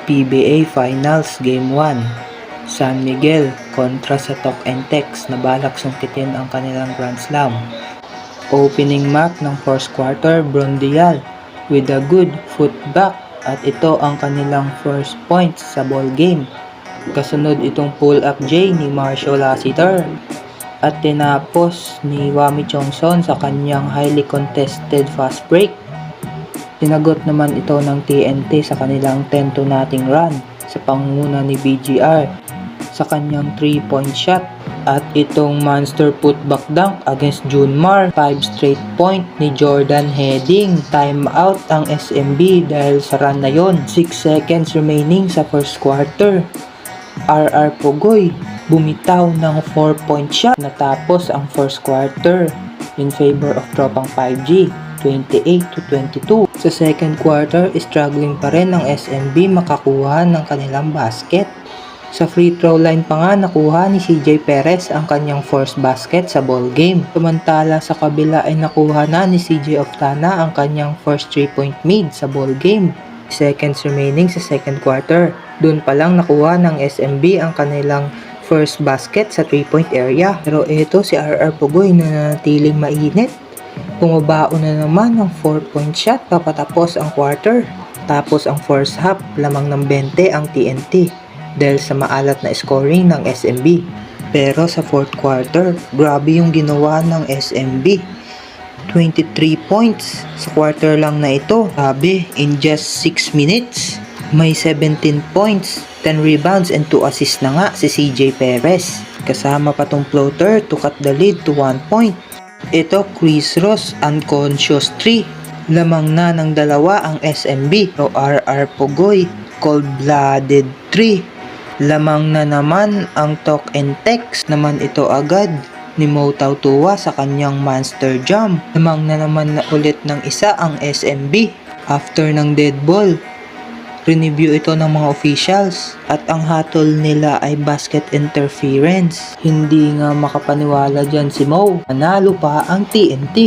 PBA Finals Game 1, San Miguel kontra sa Talk and Text na balak sungkitin ang kanilang Grand Slam. Opening mark ng first quarter, Brondial with a good footback at ito ang kanilang first points sa ball game. Kasunod itong pull-up J ni Marshall Lassiter at tinapos ni Wami Chongson sa kanyang highly contested fast break. Tinagot naman ito ng TNT sa kanilang 10-0 run sa pangunguna ni BGR sa kanyang 3-point shot at itong monster putback dunk against Junmar, 5 straight point ni Jordan Heading. Time out ang SMB dahil sa run na yon. 6 seconds remaining sa first quarter. RR Pugoy bumitaw ng 4-point shot. Natapos ang first quarter in favor of tropang 5G, 28-22. Sa second quarter, struggling pa rin ang SMB makakuha ng kanilang basket. Sa free throw line pa nga nakuha ni CJ Perez ang kanyang first basket sa ball game. Samantala sa kabila ay nakuha na ni CJ Oftana ang kanyang first 3-point mid sa ball game. Seconds remaining sa second quarter. Doon pa lang nakuha ng SMB ang kanilang first basket sa 3-point area. Pero ito si RR Pugoy na nanatiling mainit. Pumabaon na naman ng 4-point shot papatapos ang quarter. Tapos ang first half, lamang ng 20 ang TNT dahil sa maalat na scoring ng SMB. Pero sa fourth quarter, grabe yung ginawa ng SMB. 23 points sa quarter lang na ito. Grabe, in just 6 minutes. May 17 points, 10 rebounds and 2 assists na nga si CJ Perez. Kasama pa tong floater to cut the lead to 1 point. Ito Chris Ross, unconscious 3. Lamang na ng dalawa ang SMB. O RR Pugoy, cold-blooded 3. Lamang na naman ang Talk and Text. Naman ito agad ni Mo Tautua sa kanyang monster jump. Lamang na naman na ulit ng isa ang SMB. After ng dead ball, review ito ng mga officials at ang hatol nila ay basket interference. Hindi nga makapaniwala dyan si Mo. Nanalo pa ang TNT.